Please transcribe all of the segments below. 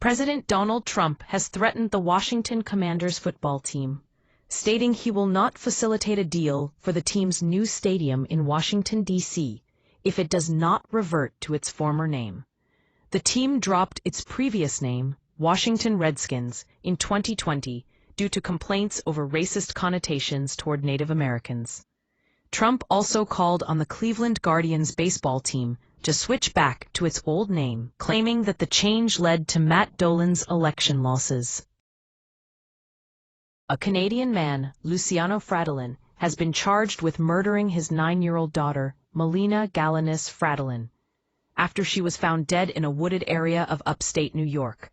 President Donald Trump has threatened the Washington Commanders football team, stating he will not facilitate a deal for the team's new stadium in Washington, D.C., if it does not revert to its former name. The team dropped its previous name, Washington Redskins, in 2020 due to complaints over racist connotations toward Native Americans. Trump also called on the Cleveland Guardians baseball team to switch back to its old name, claiming that the change led to Matt Dolan's election losses. A Canadian man, Luciano Fradolin, has been charged with murdering his 9-year-old daughter, Melina Galanis Fradolin, after she was found dead in a wooded area of upstate New York.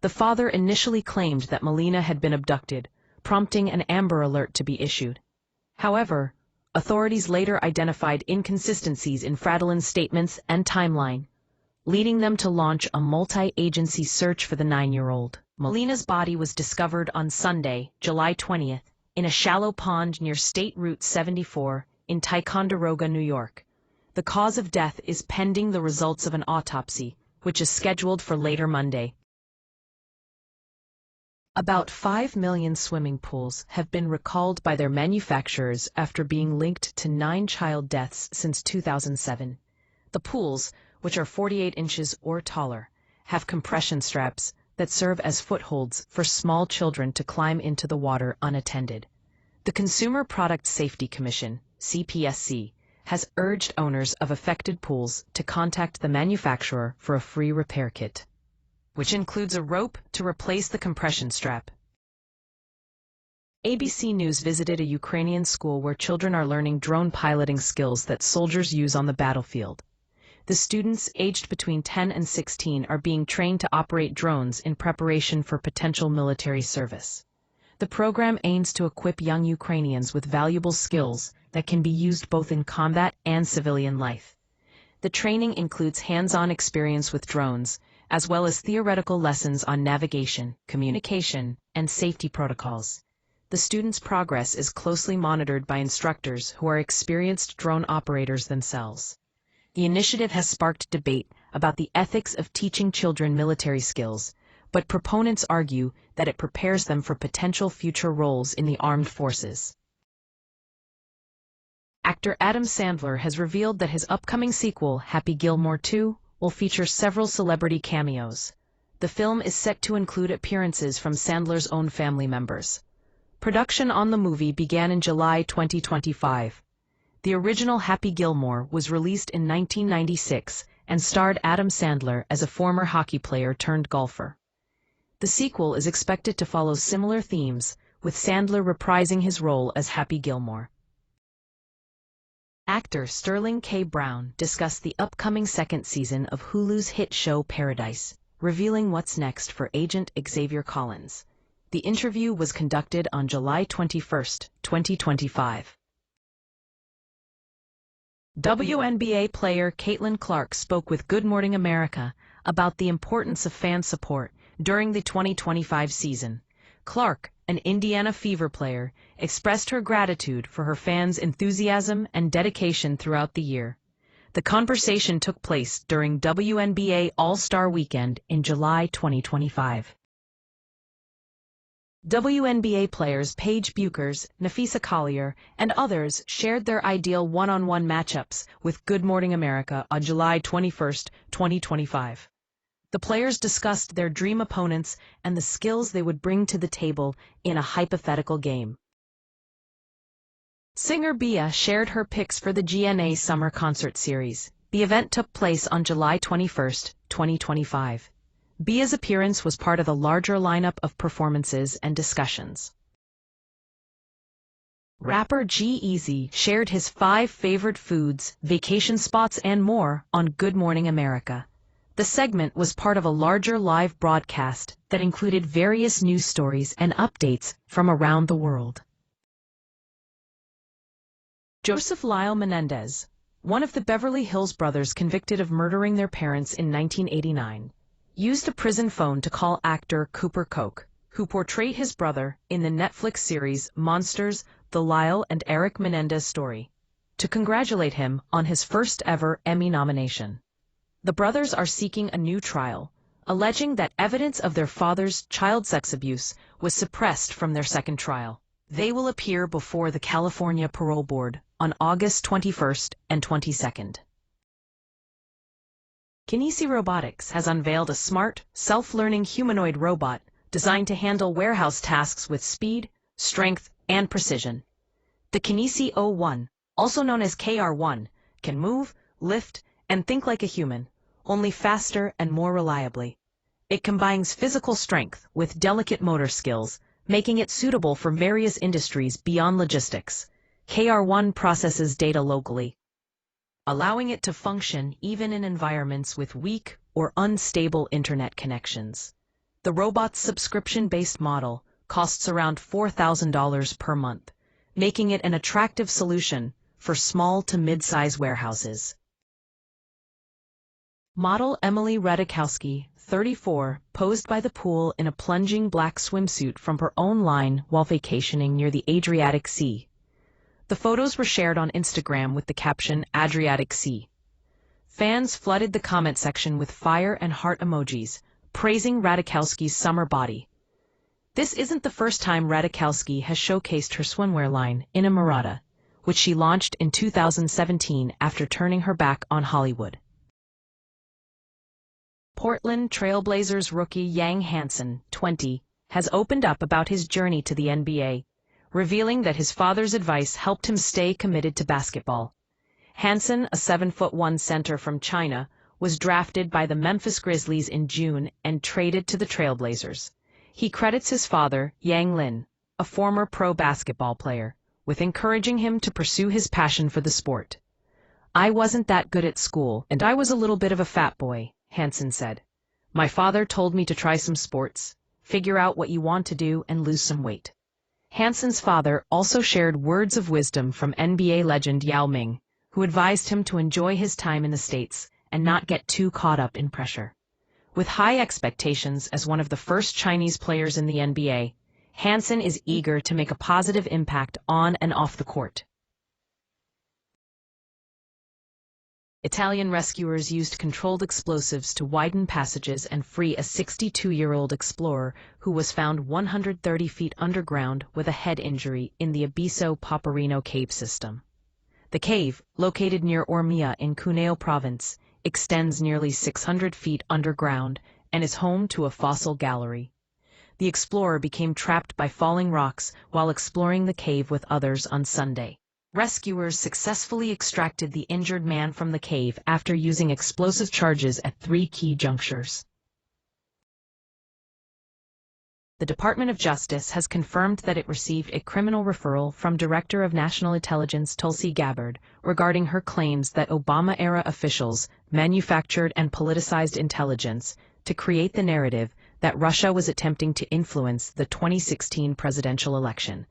The father initially claimed that Melina had been abducted, prompting an Amber Alert to be issued. However, authorities later identified inconsistencies in Fradolin's statements and timeline, leading them to launch a multi-agency search for the 9-year-old. Melina's body was discovered on Sunday, July 20th, in a shallow pond near State Route 74 in Ticonderoga, New York. The cause of death is pending the results of an autopsy, which is scheduled for later Monday. About 5 million swimming pools have been recalled by their manufacturers after being linked to 9 child deaths since 2007. The pools, which are 48 inches or taller, have compression straps that serve as footholds for small children to climb into the water unattended. The Consumer Product Safety Commission, CPSC, has urged owners of affected pools to contact the manufacturer for a free repair kit, which includes a rope to replace the compression strap. ABC News visited a Ukrainian school where children are learning drone piloting skills that soldiers use on the battlefield. The students, aged between 10 and 16, are being trained to operate drones in preparation for potential military service. The program aims to equip young Ukrainians with valuable skills that can be used both in combat and civilian life. The training includes hands-on experience with drones, as well as theoretical lessons on navigation, communication, and safety protocols. The students' progress is closely monitored by instructors who are experienced drone operators themselves. The initiative has sparked debate about the ethics of teaching children military skills, but proponents argue that it prepares them for potential future roles in the armed forces. Actor Adam Sandler has revealed that his upcoming sequel, Happy Gilmore 2, will feature several celebrity cameos. The film is set to include appearances from Sandler's own family members. Production on the movie began in July 2025. The original Happy Gilmore was released in 1996 and starred Adam Sandler as a former hockey player turned golfer. The sequel is expected to follow similar themes, with Sandler reprising his role as Happy Gilmore. Actor Sterling K. Brown discussed the upcoming second season of Hulu's hit show Paradise, revealing what's next for Agent Xavier Collins. The interview was conducted on July 21, 2025. WNBA player Caitlin Clark spoke with Good Morning America about the importance of fan support during the 2025 season. Clark, an Indiana Fever player, expressed her gratitude for her fans' enthusiasm and dedication throughout the year. The conversation took place during WNBA All-Star Weekend in July 2025. WNBA players Paige Buchers, Nafisa Collier, and others shared their ideal one-on-one matchups with Good Morning America on July 21, 2025. The players discussed their dream opponents and the skills they would bring to the table in a hypothetical game. Singer Bia shared her picks for the GNA Summer Concert Series. The event took place on July 21, 2025. Bia's appearance was part of the larger lineup of performances and discussions. Rapper G-Eazy shared his 5 favorite foods, vacation spots, and more on Good Morning America. The segment was part of a larger live broadcast that included various news stories and updates from around the world. Joseph Lyle Menendez, one of the Beverly Hills brothers convicted of murdering their parents in 1989, used a prison phone to call actor Cooper Koch, who portrayed his brother in the Netflix series Monsters, The Lyle and Eric Menendez Story, to congratulate him on his first-ever Emmy nomination. The brothers are seeking a new trial, alleging that evidence of their father's child sex abuse was suppressed from their second trial. They will appear before the California Parole Board on August 21st and 22nd. G-Eazy Robotics has unveiled a smart, self-learning humanoid robot designed to handle warehouse tasks with speed, strength, and precision. The G-Eazy O1, also known as KR1, can move, lift, and think like a human, only faster and more reliably. It combines physical strength with delicate motor skills, making it suitable for various industries beyond logistics. KR1 processes data locally, allowing it to function even in environments with weak or unstable internet connections. The robot's subscription-based model costs around $4,000 per month, making it an attractive solution for small to mid-size warehouses. Model Emily Ratajkowski, 34, posed by the pool in a plunging black swimsuit from her own line while vacationing near the Adriatic Sea. The photos were shared on Instagram with the caption Adriatic Sea. Fans flooded the comment section with fire and heart emojis, praising Ratajkowski's summer body. This isn't the first time Ratajkowski has showcased her swimwear line, Inamorata, which she launched in 2017 after turning her back on Hollywood. Portland Trail Blazers rookie Yang Hansen, 20, has opened up about his journey to the NBA, revealing that his father's advice helped him stay committed to basketball. Hansen, a 7'1" center from China, was drafted by the Memphis Grizzlies in June and traded to the Trail Blazers. He credits his father, Yang Lin, a former pro basketball player, with encouraging him to pursue his passion for the sport. "I wasn't that good at school, and I was a little bit of a fat boy," Hansen said. "My father told me to try some sports, figure out what you want to do, and lose some weight." Hansen's father also shared words of wisdom from NBA legend Yao Ming, who advised him to enjoy his time in the States and not get too caught up in pressure. With high expectations as one of the first Chinese players in the NBA, Hansen is eager to make a positive impact on and off the court. Italian rescuers used controlled explosives to widen passages and free a 62-year-old explorer who was found 130 feet underground with a head injury in the Abisso Paperino cave system. The cave, located near Ormia in Cuneo province, extends nearly 600 feet underground and is home to a fossil gallery. The explorer became trapped by falling rocks while exploring the cave with others on Sunday. Rescuers successfully extracted the injured man from the cave after using explosive charges at 3 key junctures. The Department of Justice has confirmed that it received a criminal referral from Director of National Intelligence Tulsi Gabbard regarding her claims that Obama-era officials manufactured and politicized intelligence to create the narrative that Russia was attempting to influence the 2016 presidential election.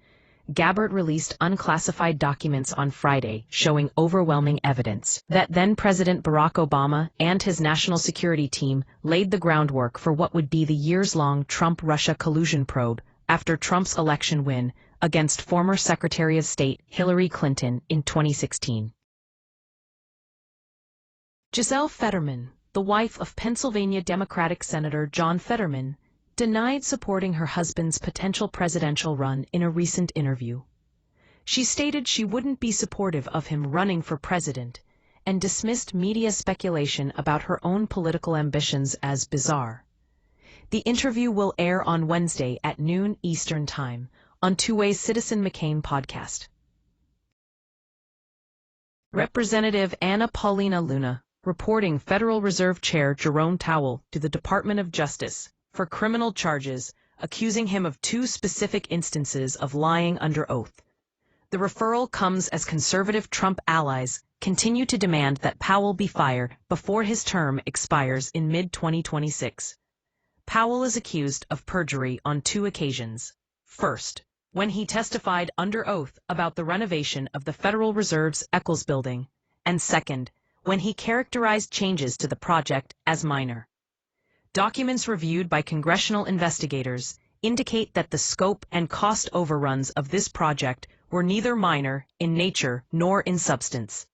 Gabbard released unclassified documents on Friday showing overwhelming evidence that then-President Barack Obama and his national security team laid the groundwork for what would be the years-long Trump-Russia collusion probe after Trump's election win against former Secretary of State Hillary Clinton in 2016. Gisele Fetterman, the wife of Pennsylvania Democratic Senator John Fetterman, denied supporting her husband's potential presidential run in a recent interview. She stated she wouldn't be supportive of him running for president and dismissed media speculation about her own political ambitions as bizarre. The interview will air on Wednesday at noon Eastern Time on Two-Way's Citizen McCain podcast. Representative Anna Paulina Luna, reporting Federal Reserve Chair Jerome Powell to the Department of Justice for criminal charges, accusing him of 2 specific instances of lying under oath. The referral comes as conservative Trump allies continue to demand that Powell be fired before his term expires in mid-2026. Powell is accused of perjury on 2 occasions. First, when he testified under oath about the renovation of the Federal Reserve's Eccles building, and second, when he characterized changes to the project as minor. Documents reviewed by congressional investigators indicate that the scope and cost overruns of this project were neither minor in nature nor in substance.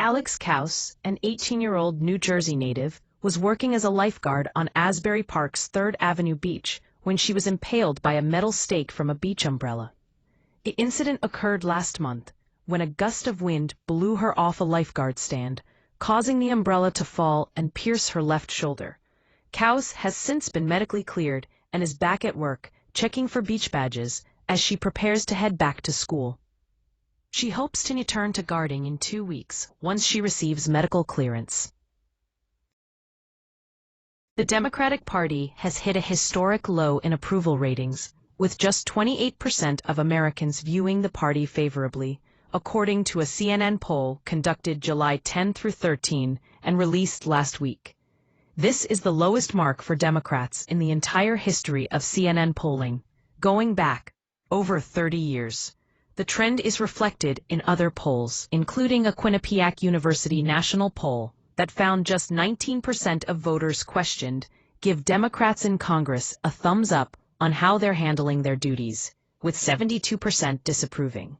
Alex Kaus, an 18-year-old New Jersey native, was working as a lifeguard on Asbury Park's 3rd Avenue beach when she was impaled by a metal stake from a beach umbrella. The incident occurred last month, when a gust of wind blew her off a lifeguard stand, causing the umbrella to fall and pierce her left shoulder. Kaus has since been medically cleared and is back at work, checking for beach badges, as she prepares to head back to school. She hopes to return to guarding in 2 weeks, once she receives medical clearance. The Democratic Party has hit a historic low in approval ratings, with just 28% of Americans viewing the party favorably, according to a CNN poll conducted July 10 through 13 and released last week. This is the lowest mark for Democrats in the entire history of CNN polling, going back over 30 years. The trend is reflected in other polls, including a Quinnipiac University national poll that found just 19% of voters questioned give Democrats in Congress a thumbs up on how they're handling their duties, with 72% disapproving.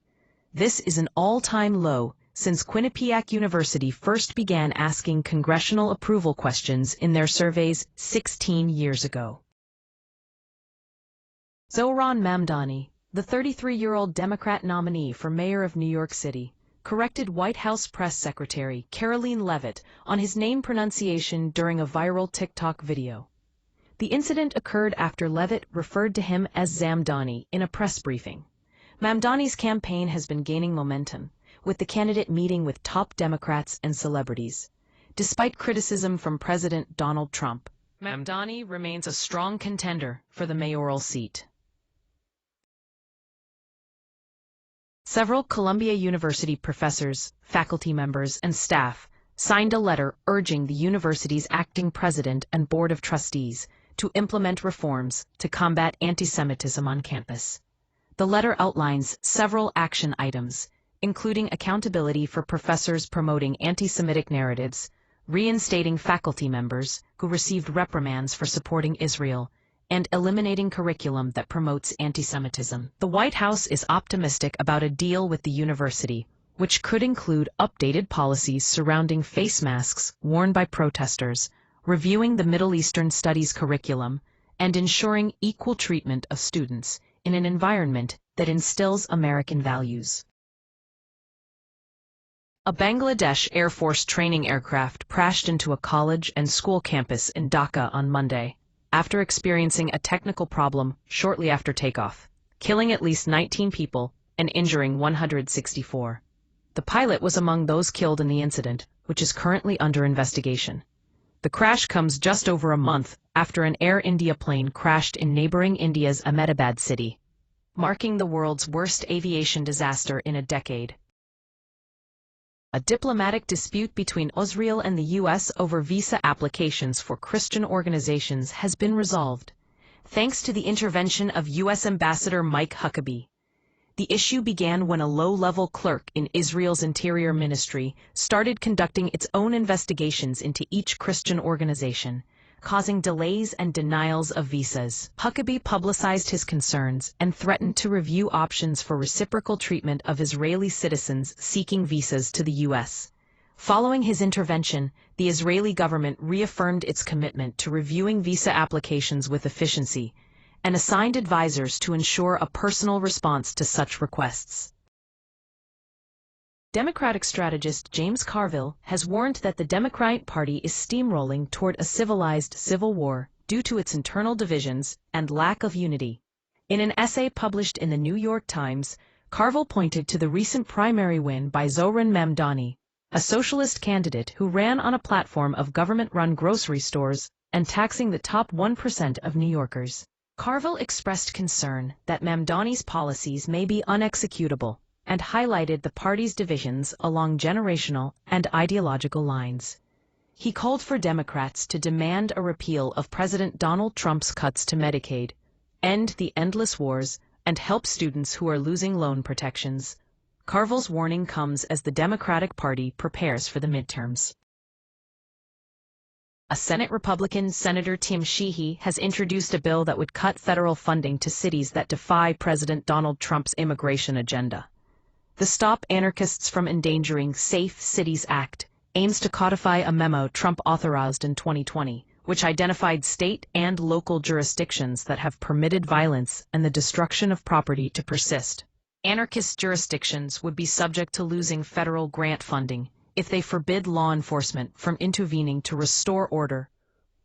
This is an all-time low since Quinnipiac University first began asking congressional approval questions in their surveys 16 years ago. Zohran Mamdani, the 33-year-old Democrat nominee for mayor of New York City, corrected White House press secretary Karoline Leavitt on his name pronunciation during a viral TikTok video. The incident occurred after Leavitt referred to him as Zamdani in a press briefing. Mamdani's campaign has been gaining momentum, with the candidate meeting with top Democrats and celebrities. Despite criticism from President Donald Trump, Mamdani remains a strong contender for the mayoral seat. Several Columbia University professors, faculty members, and staff signed a letter urging the university's acting president and board of trustees to implement reforms to combat antisemitism on campus. The letter outlines several action items, including accountability for professors promoting anti-Semitic narratives, reinstating faculty members who received reprimands for supporting Israel, and eliminating curriculum that promotes antisemitism. The White House is optimistic about a deal with the university, which could include updated policies surrounding face masks worn by protesters, reviewing the Middle Eastern Studies curriculum, and ensuring equal treatment of students in an environment that instills American values. A Bangladesh Air Force training aircraft crashed into a college and school campus in Dhaka on Monday, after experiencing a technical problem shortly after takeoff, killing at least 19 people and injuring 164. The pilot was among those killed in the incident, which is currently under investigation. The crash comes just over a month after an Air India plane crashed in neighboring India's Ahmedabad city, marking the world's worst aviation disaster in a decade. A diplomatic dispute between Israel and the U.S. over visa applications for Christian organizations has been resolved, thanks to the intervention of U.S. Ambassador Mike Huckabee. The issue began when a low-level clerk in Israel's Interior Ministry started conducting its own investigations into each Christian organization, causing delays and denials of visas. Huckabee publicized his concerns and threatened to review options for reciprocal treatment of Israeli citizens seeking visas to the U.S. Following his intervention, the Israeli government reaffirmed its commitment to reviewing visa applications with efficiency and assigned advisors to ensure a personal response to such requests. Democratic strategist James Carville has warned that the Democratic Party is steamrolling toward a civilized civil war due to its internal divisions and lack of unity. In an essay published in the New York Times, Carville pointed to the recent primary win by Zohran Mamdani, a socialist candidate who ran on a platform of government-run grocery stores and taxing the top 1% of New Yorkers. Carville expressed concern that Mamdani's policies may be unexecutable, and highlighted the party's divisions along generational and ideological lines. He called for Democrats to demand a repeal of President Donald Trump's cuts to Medicaid, end the endless wars, and help students who are losing loan protections. Carville's warning comes as the Democratic Party prepares for the midterms. A Senate Republican, Senator Tim Sheehy, has introduced a bill that would cut federal funding to cities that defy President Donald Trump's immigration agenda. The Stop Anarchists from Endangering Safe Cities Act aims to codify a memo Trump authorized in 2020, which identified state and local jurisdictions that have permitted violence and the destruction of property to persist. Anarchist jurisdictions would be subject to losing federal grant funding if they forbid law enforcement from intervening to restore order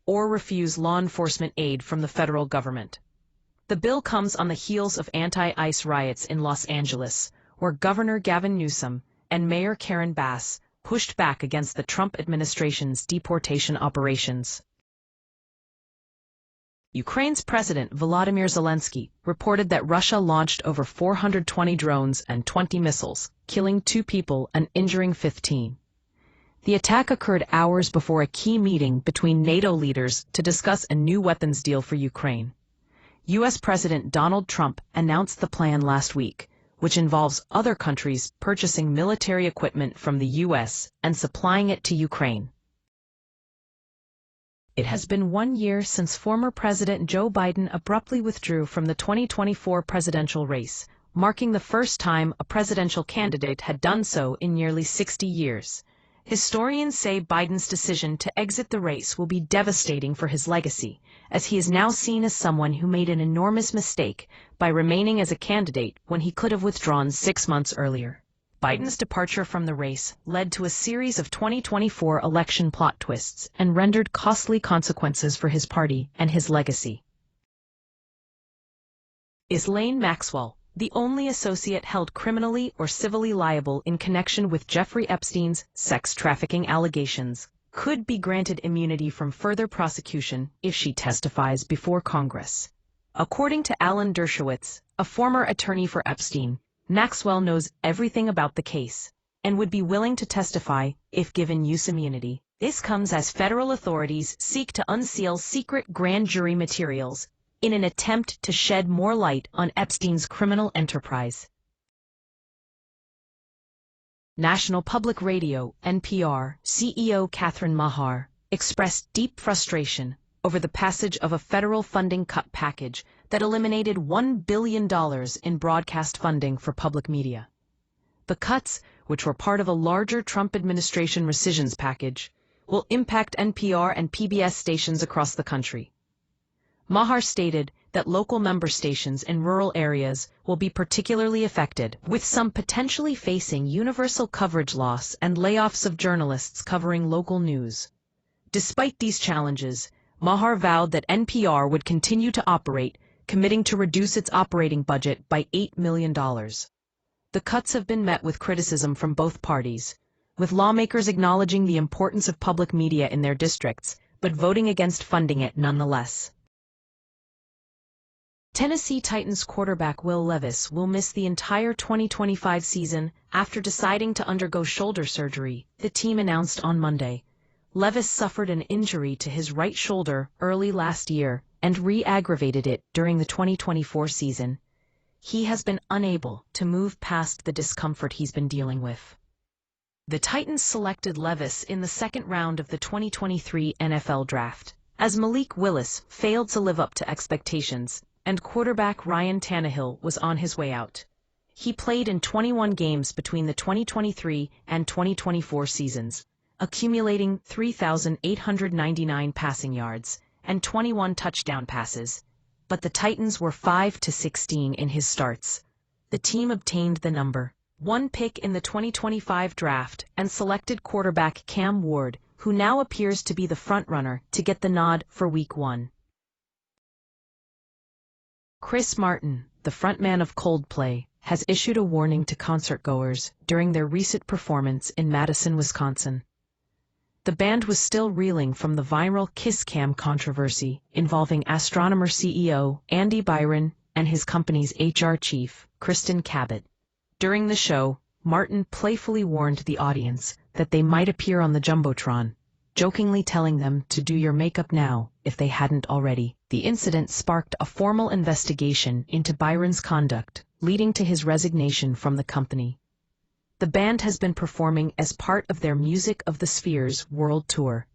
or refuse law enforcement aid from the federal government. The bill comes on the heels of anti-ICE riots in Los Angeles, where Governor Gavin Newsom and Mayor Karen Bass pushed back against the Trump administration's deportation operations. Ukraine's President Volodymyr Zelensky reported that Russia launched over 420 drones and 20 missiles, killing 2 people and injuring 15. The attack occurred hours before a key meeting between NATO leaders to discuss a new weapons deal for Ukraine. U.S. President Donald Trump announced the plan last week, which involves other countries purchasing military equipment from the U.S. and supplying it to Ukraine. It has been 1 year since former President Joe Biden abruptly withdrew from the 2024 presidential race, marking the first time a presidential candidate had done so in nearly 60 years. Historians say Biden's decision to exit the race will be devastating for his legacy, as he is now seen as someone who made an enormous mistake by remaining as a candidate when he could have withdrawn 6 months earlier. Biden's departure from the race led to a series of 2024 election plot twists and rendered costly consequences for his party and his legacy. Ghislaine Maxwell, the only associate held criminally or civilly liable in connection with Jeffrey Epstein's sex trafficking allegations, could be granted immunity from further prosecution if she testifies before Congress. According to Alan Dershowitz, a former attorney for Epstein, Maxwell knows everything about the case and would be willing to testify if given use immunity. This comes as federal authorities seek to unseal secret grand jury materials in an attempt to shed more light on Epstein's criminal enterprise. National Public Radio (NPR) CEO Catherine Mahar expressed deep frustration over the passage of a federal funding cut package that eliminated $1 billion in broadcast funding for public media. The cuts, which were part of a larger Trump administration rescissions package, will impact NPR and PBS stations across the country. Mahar stated that local member stations in rural areas will be particularly affected, with some potentially facing universal coverage loss and layoffs of journalists covering local news. Despite these challenges, Mahar vowed that NPR would continue to operate, committing to reduce its operating budget by $8 million. The cuts have been met with criticism from both parties, with lawmakers acknowledging the importance of public media in their districts, but voting against funding it nonetheless. Tennessee Titans quarterback Will Levis will miss the entire 2025 season after deciding to undergo shoulder surgery, the team announced on Monday. Levis suffered an injury to his right shoulder early last year and re-aggravated it during the 2024 season. He has been unable to move past the discomfort he's been dealing with. The Titans selected Levis in the second round of the 2023 NFL Draft, as Malik Willis failed to live up to expectations, and quarterback Ryan Tannehill was on his way out. He played in 21 games between the 2023 and 2024 seasons, accumulating 3,899 passing yards and 21 touchdown passes, but the Titans were 5-16 in his starts. The team obtained the number 1 pick in the 2025 draft and selected quarterback Cam Ward, who now appears to be the frontrunner to get the nod for Week 1. Chris Martin, the frontman of Coldplay, has issued a warning to concertgoers during their recent performance in Madison, Wisconsin. The band was still reeling from the viral Kiss Cam controversy involving Astronomer CEO Andy Byron and his company's HR chief, Kristen Cabot. During the show, Martin playfully warned the audience that they might appear on the Jumbotron, jokingly telling them to do your makeup now if they hadn't already. The incident sparked a formal investigation into Byron's conduct, leading to his resignation from the company. The band has been performing as part of their Music of the Spheres World Tour.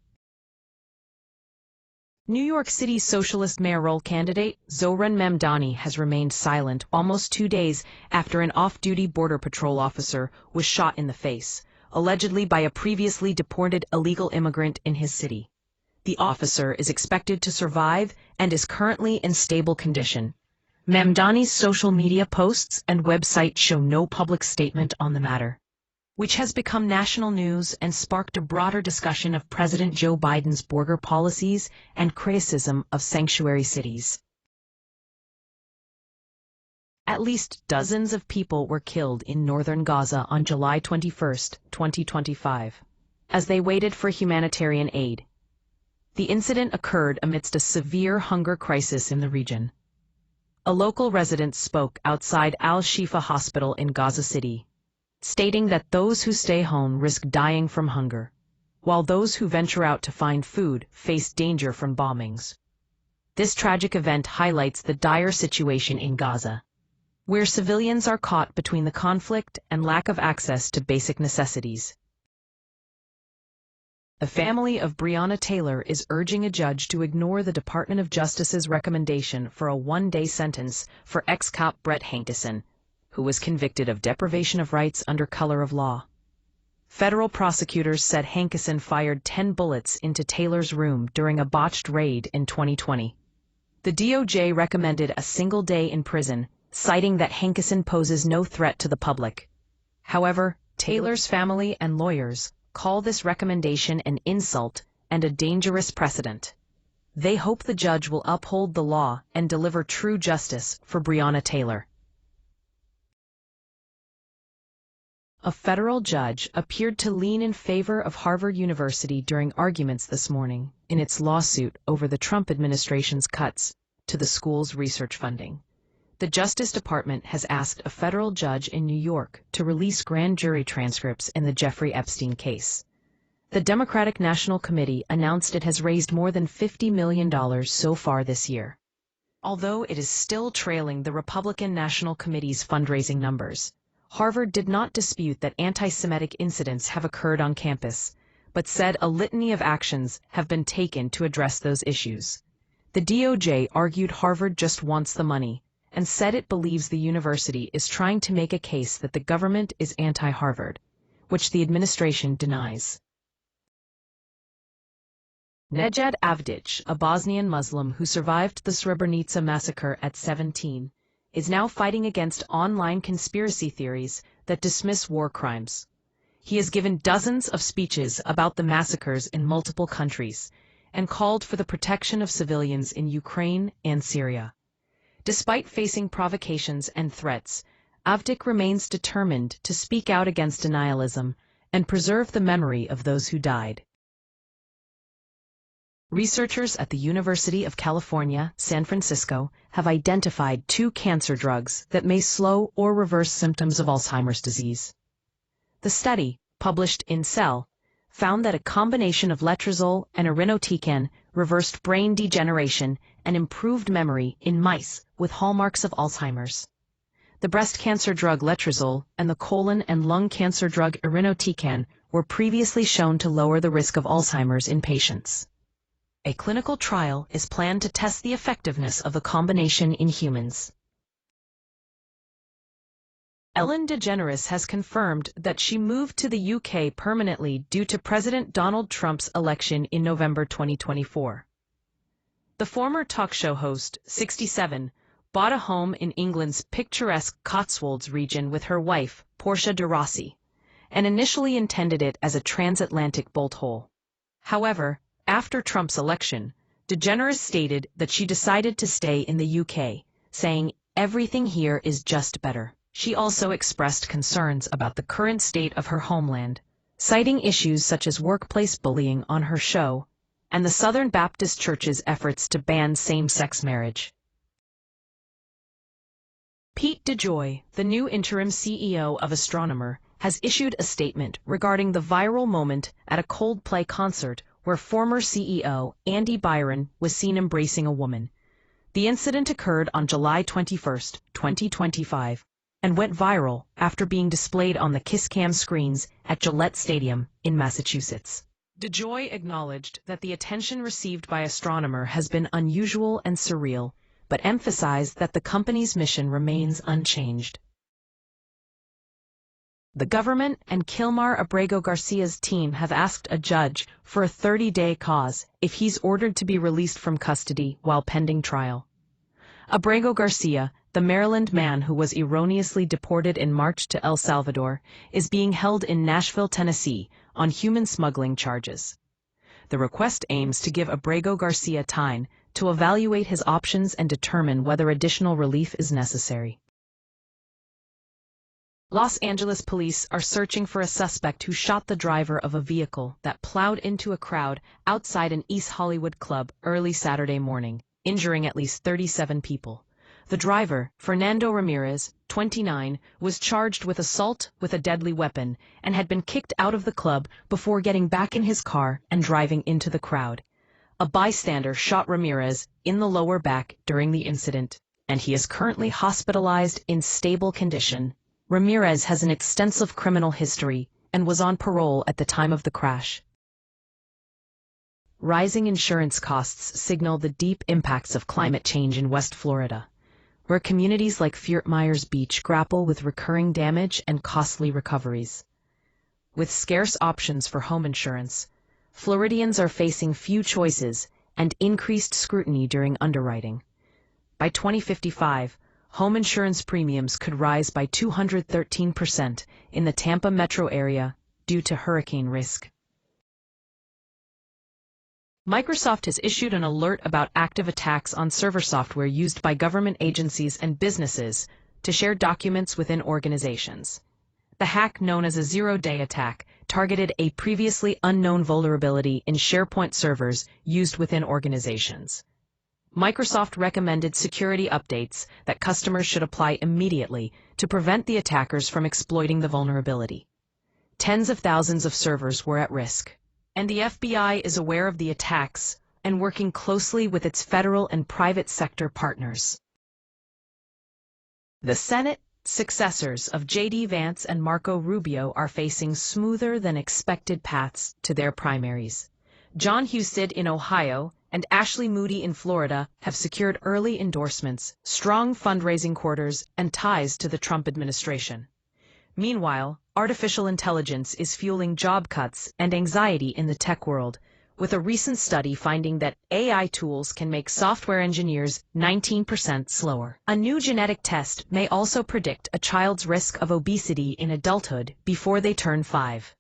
New York City Socialist mayoral candidate Zohran Mamdani has remained silent almost 2 days after an off-duty Border Patrol officer was shot in the face, allegedly by a previously deported illegal immigrant in his city. The officer is expected to survive and is currently in stable condition. Mamdani's social media posts and website show no public statement on the matter, which has become national news and sparked a broader discussion of President Joe Biden's border policies and criticism of sanctuary cities. At least dozens of people were killed in northern Gaza on July 21, 2025, as they waited for humanitarian aid. The incident occurred amidst a severe hunger crisis in the region. A local resident spoke outside Al-Shifa Hospital in Gaza City, stating that those who stay home risk dying from hunger, while those who venture out to find food face danger from bombings. This tragic event highlights the dire situation in Gaza, where civilians are caught between the conflict and lack of access to basic necessities. The family of Breonna Taylor is urging a judge to ignore the Department of Justice's recommendation for a one-day sentence for ex-cop Brett Hankison, who was convicted of deprivation of rights under color of law. Federal prosecutors said Hankison fired 10 bullets into Taylor's room during a botched raid in 2020. The DOJ recommended a single day in prison, citing that Hankison poses no threat to the public. However, Taylor's family and lawyers call this recommendation an insult and a dangerous precedent. They hope the judge will uphold the law and deliver true justice for Breonna Taylor. A federal judge appeared to lean in favor of Harvard University during arguments this morning in its lawsuit over the Trump administration's cuts to the school's research funding. The Justice Department has asked a federal judge in New York to release grand jury transcripts in the Jeffrey Epstein case. The Democratic National Committee announced it has raised more than $50 million so far this year. Although it is still trailing the Republican National Committee's fundraising numbers, Harvard did not dispute that anti-Semitic incidents have occurred on campus, but said a litany of actions have been taken to address those issues. The DOJ argued Harvard just wants the money, and said it believes the university is trying to make a case that the government is anti-Harvard, which the administration denies. Nejad Avdic, a Bosnian Muslim who survived the Srebrenica massacre at 17, is now fighting against online conspiracy theories that dismiss war crimes. He has given dozens of speeches about the massacres in multiple countries and called for the protection of civilians in Ukraine and Syria. Despite facing provocations and threats, Avdic remains determined to speak out against denialism and preserve the memory of those who died. Researchers at the University of California, San Francisco, have identified 2 cancer drugs that may slow or reverse symptoms of Alzheimer's disease. The study, published in Cell, found that a combination of letrozole and irinotecan reversed brain degeneration and improved memory in mice with hallmarks of Alzheimer's. The breast cancer drug letrozole and the colon and lung cancer drug irinotecan were previously shown to lower the risk of Alzheimer's in patients. A clinical trial is planned to test the effectiveness of the combination in humans. Ellen DeGeneres has confirmed that she moved to the UK permanently due to President Donald Trump's election in November 2024. The former talk show host, 67, bought a home in England's picturesque Cotswolds region with her wife, Portia de Rossi, and initially intended it as a transatlantic bolt hole. However, after Trump's election, DeGeneres stated that she decided to stay in the UK, saying, "Everything here is just better." She also expressed concerns about the current state of her homeland, citing issues such as workplace bullying on her show and the Southern Baptist Church's efforts to ban same-sex marriage. Pete DeJoy, the new interim CEO of Astronomer, has issued a statement regarding the viral moment at a Coldplay concert where former CEO Andy Byron was seen embracing a woman. The incident occurred on July 21, 2025, and went viral after being displayed on the KissCam screens at Gillette Stadium in Massachusetts. DeJoy acknowledged that the attention received by Astronomer has been unusual and surreal, but emphasized that the company's mission remains unchanged. The government and Abrego Garcia's team have asked a judge for a 30-day pause if he's ordered to be released from custody while pending trial. Abrego Garcia, the Maryland man who was erroneously deported in March to El Salvador, is being held in Nashville, Tennessee, on human smuggling charges. The request aims to give Abrego Garcia time to evaluate his options and determine whether additional relief is necessary. Los Angeles police are searching for a suspect who shot the driver of a vehicle that plowed into a crowd outside an East Hollywood club early Saturday morning, injuring at least 37 people. The driver, Fernando Ramirez, 29, was charged with assault with a deadly weapon and had been kicked out of the club before getting back in his car and driving into the crowd. A bystander shot Ramirez in the lower back during the incident, and he is currently hospitalized in stable condition. Ramirez has an extensive criminal history and was on parole at the time of the crash. Rising insurance costs signal the deep impacts of climate change in West Florida, where communities like Fort Myers Beach grapple with recurring damage and costly recoveries. With scarce options for home insurance, Floridians are facing few choices and increased scrutiny during underwriting. By 2055, home insurance premiums could rise by 213% in the Tampa metro area due to hurricane risk. Microsoft has issued an alert about active attacks on server software used by government agencies and businesses to share documents within organizations. The hack, known as a zero-day attack, targeted a previously unknown vulnerability in SharePoint servers used within organizations. Microsoft recommended security updates that customers should apply immediately to prevent the attackers from exploiting the vulnerability. Tens of thousands of servers were at risk, and the FBI is aware of the attacks and working closely with its federal and private sector partners. The Senate successors of J.D. Vance and Marco Rubio are facing smoother than expected paths to their primaries. John Husted in Ohio and Ashley Moody in Florida have secured early endorsements, strong fundraising quarters, and ties to the Trump administration. Meanwhile, artificial intelligence is fueling job cuts and anxiety in the tech world, with a recent study finding that AI tools can make software engineers 19% slower. A new genetic test may also predict a child's risk of obesity in adulthood before they turn 5.